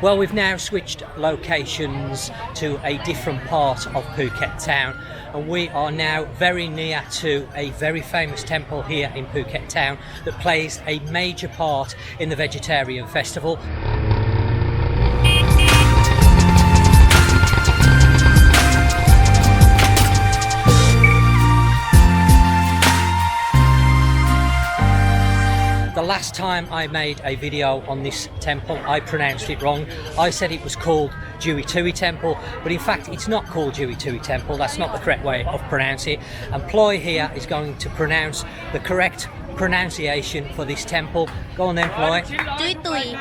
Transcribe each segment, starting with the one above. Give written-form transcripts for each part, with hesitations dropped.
Well, we've now switched locations to a different part of Phuket Town, and we are now very near to a very famous temple here in Phuket Town that plays a major part in the Vegetarian Festival. The last time I made a video on this temple, I pronounced it wrong. I said it was called Jui Tui Temple, but in fact it's not called Jui Tui Temple. That's not the correct way of pronouncing it. And Ploy here is going to pronounce the correct pronunciation for this temple. Go on then, Ploy. Jui Tui.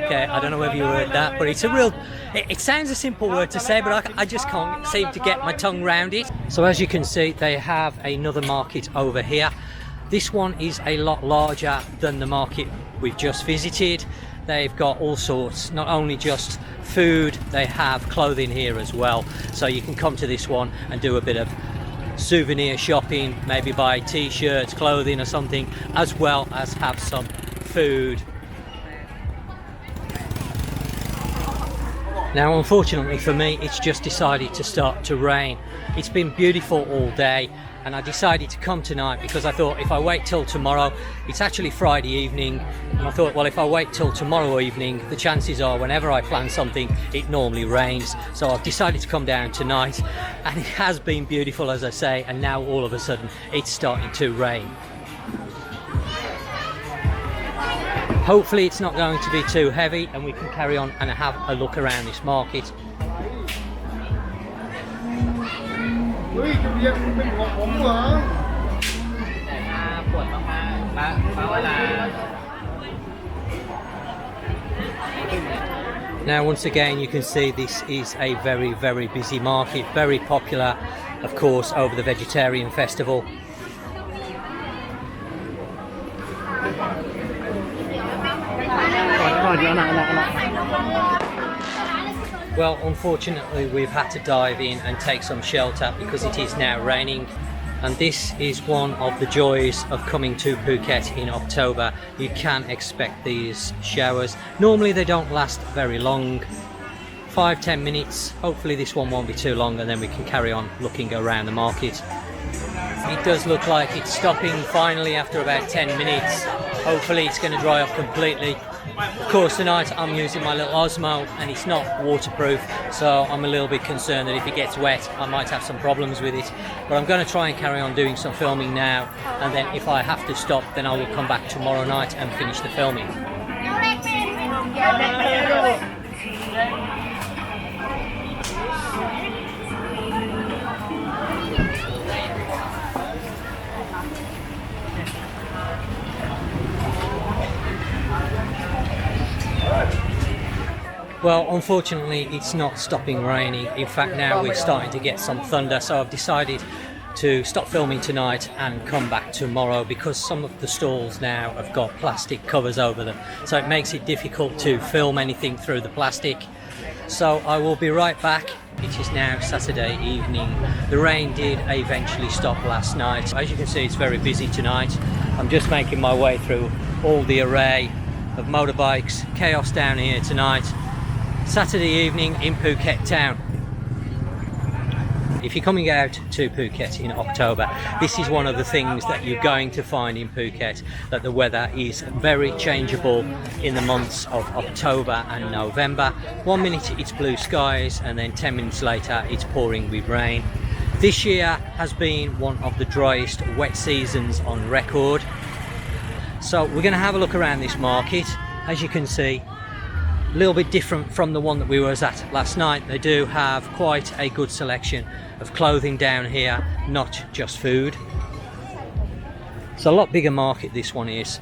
Okay, I don't know whether you heard that, but it's a real... It sounds a simple word to say, but I just can't seem to get my tongue round it. So as you can see, they have another market over here. This one is a lot larger than the market we've just visited. They've got all sorts, not only just food, they have clothing here as well. So you can come to this one and do a bit of souvenir shopping, maybe buy t-shirts, clothing or something, as well as have some food. Now unfortunately for me, it's just decided to start to rain. It's been beautiful all day, and I decided to come tonight because I thought if I wait till tomorrow, it's actually Friday evening, and I thought, well, if I wait till tomorrow evening, the chances are whenever I plan something, it normally rains. So I've decided to come down tonight, and it has been beautiful, as I say, and now all of a sudden it's starting to rain. Hopefully it's not going to be too heavy and we can carry on and have a look around this market. Now once again you can see this is a very busy market, very popular of course over the Vegetarian Festival. Well, unfortunately we've had to dive in and take some shelter because it is now raining, and this is one of the joys of coming to Phuket in October. You can expect these showers. Normally they don't last very long, 5-10 minutes. Hopefully this one won't be too long, and then we can carry on looking around the market. It does look like it's stopping finally after about 10 minutes. Hopefully it's going to dry up completely. Of course tonight I'm using my little Osmo and it's not waterproof, so I'm a little bit concerned that if it gets wet I might have some problems with it. But I'm going to try and carry on doing some filming now, and then if I have to stop then I will come back tomorrow night and finish the filming. Well, unfortunately it's not stopping raining. In fact now we're starting to get some thunder, so I've decided to stop filming tonight and come back tomorrow because some of the stalls now have got plastic covers over them, so it makes it difficult to film anything through the plastic. So I will be right back. It is now Saturday evening. The rain did eventually stop last night. As you can see, it's very busy tonight. I'm just making my way through all the array of motorbikes. Chaos down here tonight. Saturday evening in Phuket Town. If you're coming out to Phuket in October, this is one of the things that you're going to find in Phuket, that the weather is very changeable in the months of October and November. 1 minute it's blue skies and then 10 minutes later it's pouring with rain. This year has been one of the driest wet seasons on record. So we're going to have a look around this market. As you can see, a little bit different from the one that we was at last night. They do have quite a good selection of clothing down here, not just food. It's a lot bigger market, this one is.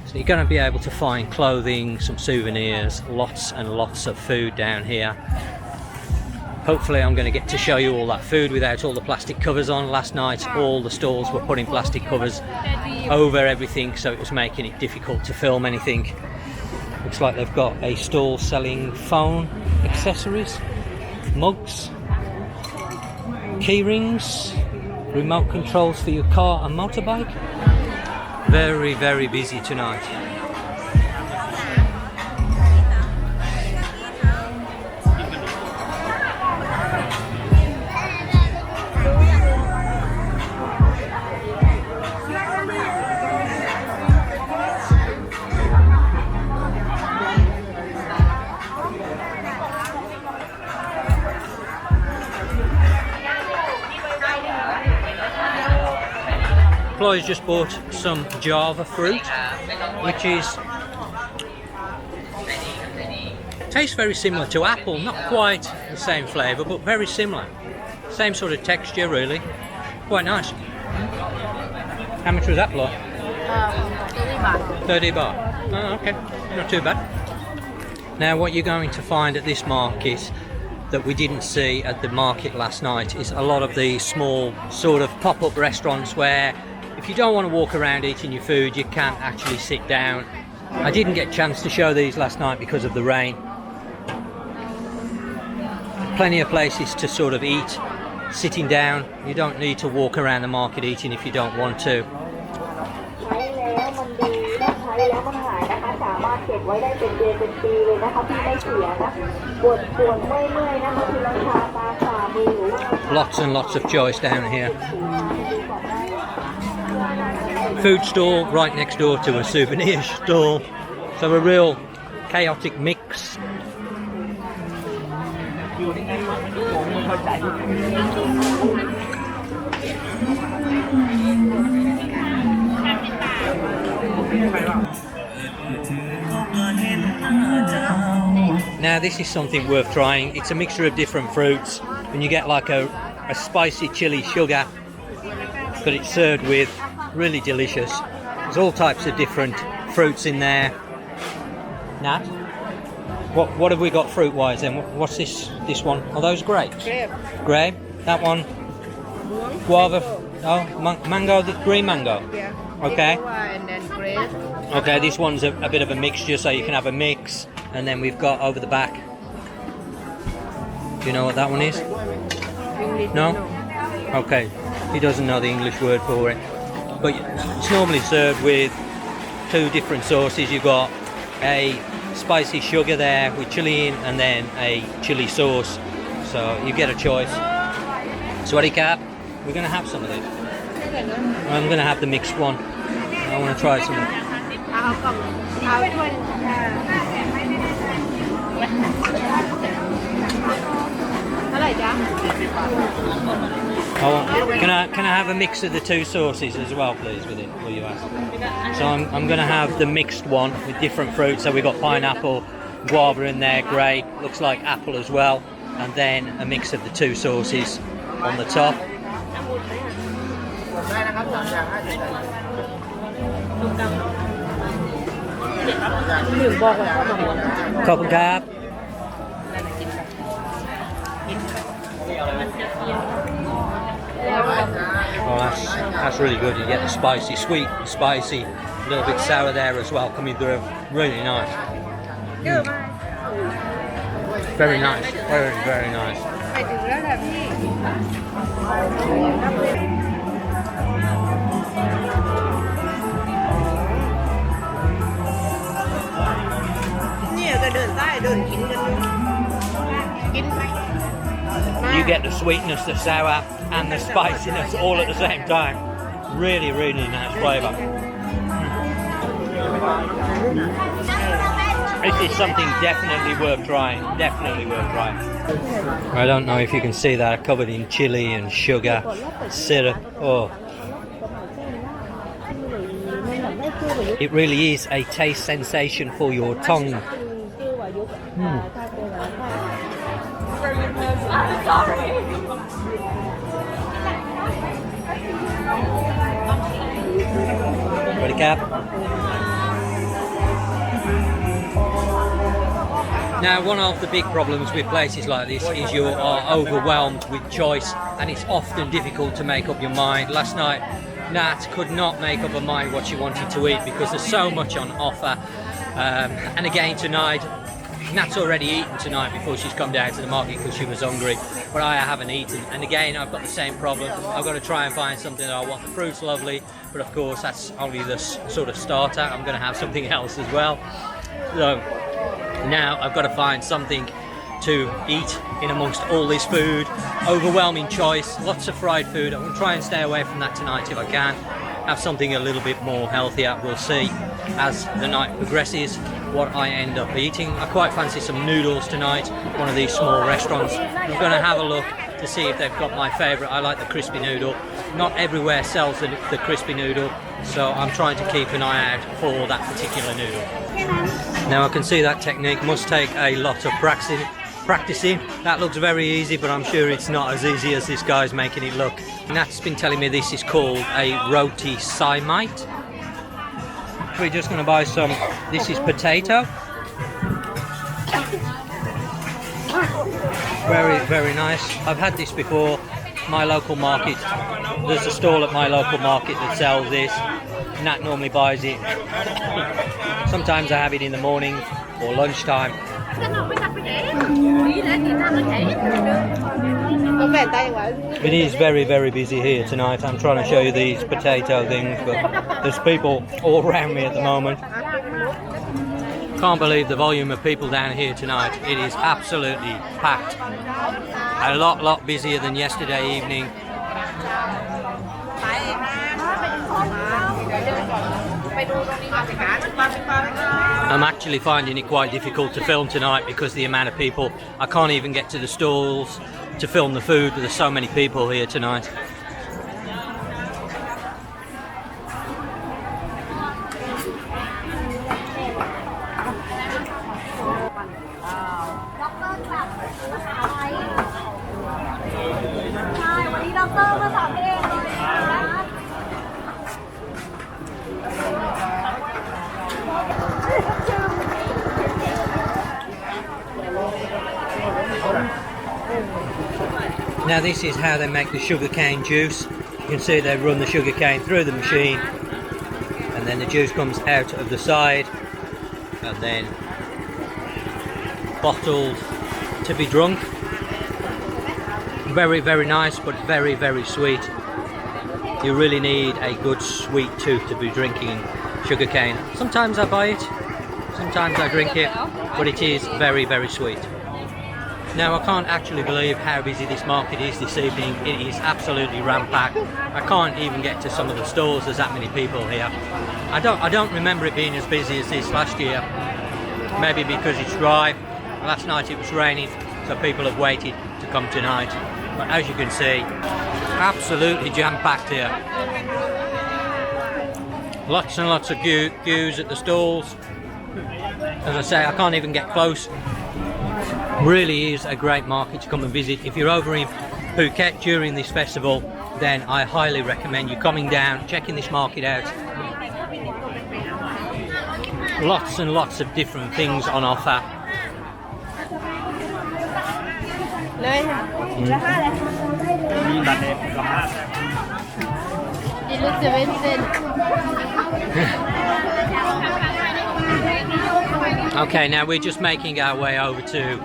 So you're going to be able to find clothing, some souvenirs, lots and lots of food down here. Hopefully I'm going to get to show you all that food without all the plastic covers on. Last night all the stalls were putting plastic covers over everything, so it was making it difficult to film anything. Looks like they've got a stall selling phone accessories, mugs, key rings, remote controls for your car and motorbike. Very busy tonight. Chloe's just bought some Java fruit, which is tastes very similar to apple, not quite the same flavour, but very similar. Same sort of texture, really. Quite nice. How much was that, Chloe? 30 baht. 30 baht. Oh, okay, not too bad. Now, what you're going to find at this market that we didn't see at the market last night is a lot of the small sort of pop-up restaurants where if you don't want to walk around eating your food, you can actually sit down. I didn't get a chance to show these last night because of the rain. Plenty of places to sort of eat sitting down. You don't need to walk around the market eating if you don't want to. Lots and lots of choice down here. Food stall right next door to a souvenir stall, so a real chaotic mix. Now this is something worth trying. It's a mixture of different fruits and you get like a spicy chili sugar, but it's served with. Really delicious. There's all types of different fruits in there. Nat, what have we got fruit wise then? What's this one? Are those grapes? Grape. That one? Guava. Oh, mango, the green mango. Yeah. Okay. And then grape. Okay, this one's a bit of a mixture, so you can have a mix. And then we've got over the back. Do you know what that one is? No? Okay. He doesn't know the English word for it. But it's normally served with two different sauces. You've got a spicy sugar there with chili in, and then a chili sauce. So you get a choice. Sweaty Cap, we're going to have some of this. I'm going to have the mixed one. I want to try some. Can I have a mix of the two sauces as well, please, with it? Will you ask? So I'm going to have the mixed one with different fruits. So we've got pineapple, guava in there, grape, looks like apple as well, and then a mix of the two sauces on the top. Couple cap. Oh, that's really good. You get the spicy, sweet, spicy, a little bit sour there as well coming through. Really nice. Very nice. Very, very nice. You get the sweetness, the sour and the spiciness all at the same time. Really, really nice flavour. This is something definitely worth trying. Definitely worth trying. I don't know if you can see that, covered in chili and sugar, syrup. Oh. It really is a taste sensation for your tongue. Ready, Cap? Now, one of the big problems with places like this is you are overwhelmed with choice, and it's often difficult to make up your mind. Last night, Nat could not make up her mind what she wanted to eat because there's so much on offer. And again tonight, Nat's already eaten tonight before she's come down to the market because she was hungry, but I haven't eaten. And again, I've got the same problem. I've got to try and find something that I want. The fruit's lovely, but of course that's only the sort of starter. I'm going to have something else as well. So now I've got to find something to eat in amongst all this food. Overwhelming choice, lots of fried food. I'm going to try and stay away from that tonight if I can. Have something a little bit more healthier. We'll see as the night progresses what I end up eating. I quite fancy some noodles tonight, one of these small restaurants. I'm going to have a look to see if they've got my favourite. I like the crispy noodle. Not everywhere sells the crispy noodle, so I'm trying to keep an eye out for that particular noodle. Now I can see that technique must take a lot of practicing. That looks very easy, but I'm sure it's not as easy as this guy's making it look. Nat's been telling me this is called a roti saimite. We're just going to buy some. This is potato. Very, very nice. I've had this before. My local market, there's a stall at my local market that sells this. Nat normally buys it. Sometimes I have it in the morning or lunchtime. It is very, very busy here tonight. I'm trying to show you these potato things, but there's people all around me at the moment. Can't believe the volume of people down here tonight. It is absolutely packed. A lot busier than yesterday evening. I'm actually finding it quite difficult to film tonight because the amount of people. I can't even get to the stalls to film the food. There's so many people here tonight. Now this is how they make the sugarcane juice. You can see they run the sugarcane through the machine and then the juice comes out of the side and then bottled to be drunk. Very, very nice, but very, very sweet. You really need a good sweet tooth to be drinking sugarcane. Sometimes I buy it, sometimes I drink it, but it is very, very sweet. Now I can't actually believe how busy this market is this evening. It is absolutely ram-packed. I can't even get to some of the stores, there's that many people here. I don't remember it being as busy as this last year. Maybe because it's dry. Last night it was raining, so people have waited to come tonight. But as you can see, absolutely jam-packed here. Lots and lots of queues at the stalls. As I say, I can't even get close. Really is a great market to come and visit. If you're over in Phuket during this festival, then I highly recommend you coming down, checking this market out. Lots and lots of different things on offer. Okay, now we're just making our way over to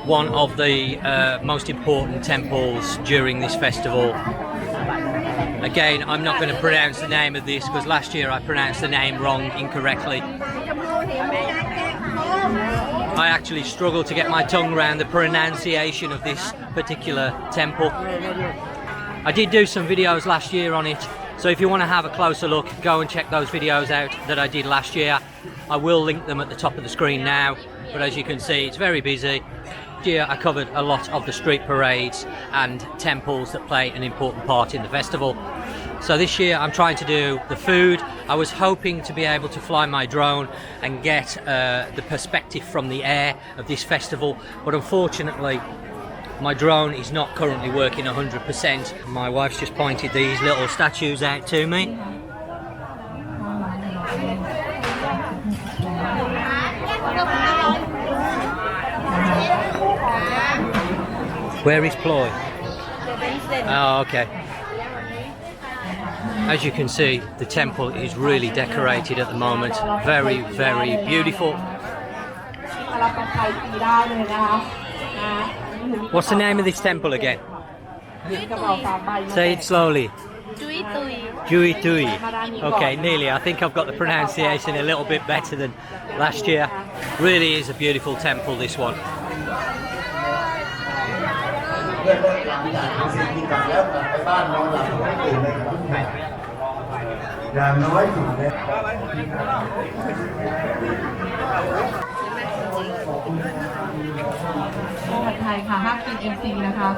one of the most important temples during this festival. Again, I'm not going to pronounce the name of this because last year I pronounced the name wrong incorrectly. I actually struggled to get my tongue around the pronunciation of this particular temple. I did do some videos last year on it, so if you want to have a closer look, go and check those videos out that I did last year. I will link them at the top of the screen now, but as you can see, it's very busy. Here I covered a lot of the street parades and temples that play an important part in the festival. So this year I'm trying to do the food. I was hoping to be able to fly my drone and get the perspective from the air of this festival, but unfortunately my drone is not currently working 100%. My wife's just pointed these little statues out to me. Where is Ploy? Oh, okay. As you can see, the temple is really decorated at the moment. Very, very beautiful. What's the name of this temple again? Say it slowly. Jui Tui. Jui Tui. Okay, nearly. I think I've got the pronunciation a little bit better than last year. Really is a beautiful temple, this one. ผัดไทยค่ะห้ามกิน MC นะคะ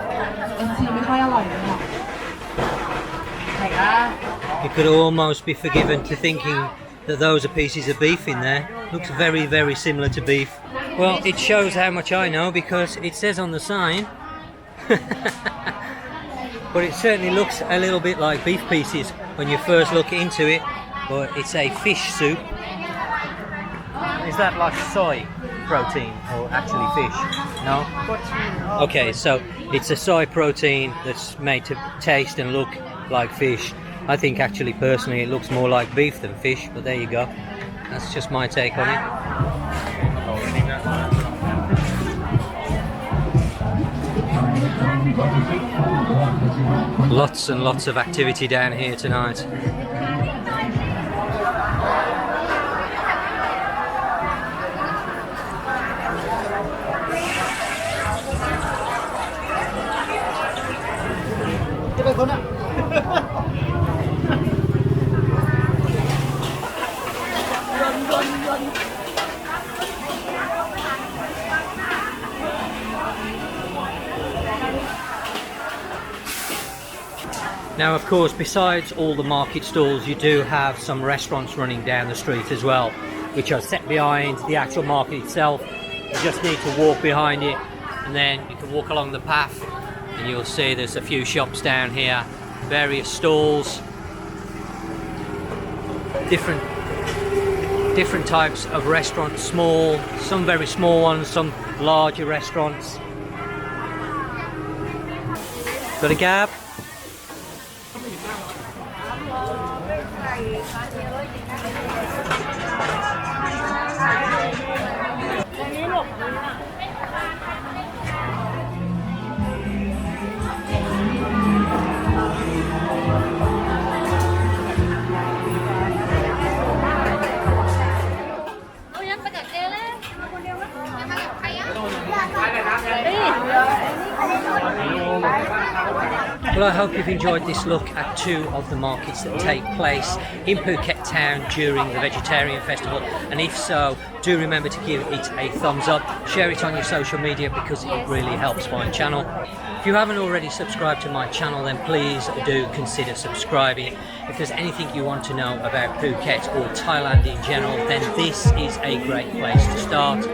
MC ไม่ค่อยอร่อยเลยค่ะ You could almost be forgiven to thinking that those are pieces of beef in there. Looks very, very similar to beef. Well, it shows how much I know because it says on the sign. But it certainly looks a little bit like beef pieces when you first look into it. But it's a fish soup. Is that like soy protein or actually fish? No? Okay, so it's a soy protein that's made to taste and look like fish. I think actually personally it looks more like beef than fish, but there you go. That's just my take on it. Lots and lots of activity down here tonight. Now, of course, besides all the market stalls, you do have some restaurants running down the street as well, which are set behind the actual market itself. You just need to walk behind it, and then you can walk along the path, and you'll see there's a few shops down here, various stalls, different types of restaurants, small, some very small ones, some larger restaurants. Got a gab? Well, I hope you've enjoyed this look at two of the markets that take place in Phuket Town during the Vegetarian Festival, and if so, do remember to give it a thumbs up, share it on your social media because it really helps my channel. If you haven't already subscribed to my channel, then please do consider subscribing. If there's anything you want to know about Phuket or Thailand in general, then this is a great place to start.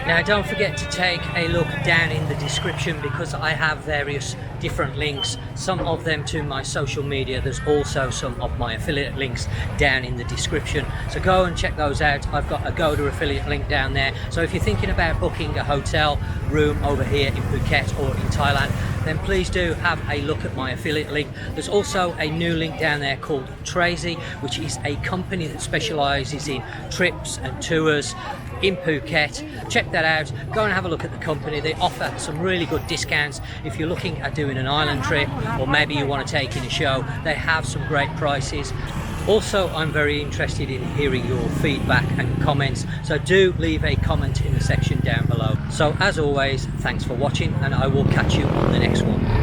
Now, don't forget to take a look down in the description because I have various different links, some of them to my social media. There's also some of my affiliate links down in the description, so go and check those out. I've got a Goda affiliate link down there, so if you're thinking about booking a hotel room over here in Phuket or in Thailand, then please do have a look at my affiliate link. There's also a new link down there called Tracy, which is a company that specialises in trips and tours in Phuket. Check that out, go and have a look at the company. They offer some really good discounts if you're looking at doing an island trip, or maybe you want to take in a show. They have some great prices. Also, I'm very interested in hearing your feedback and comments, so do leave a comment in the section down below. So as always, thanks for watching, and I will catch you on the next one.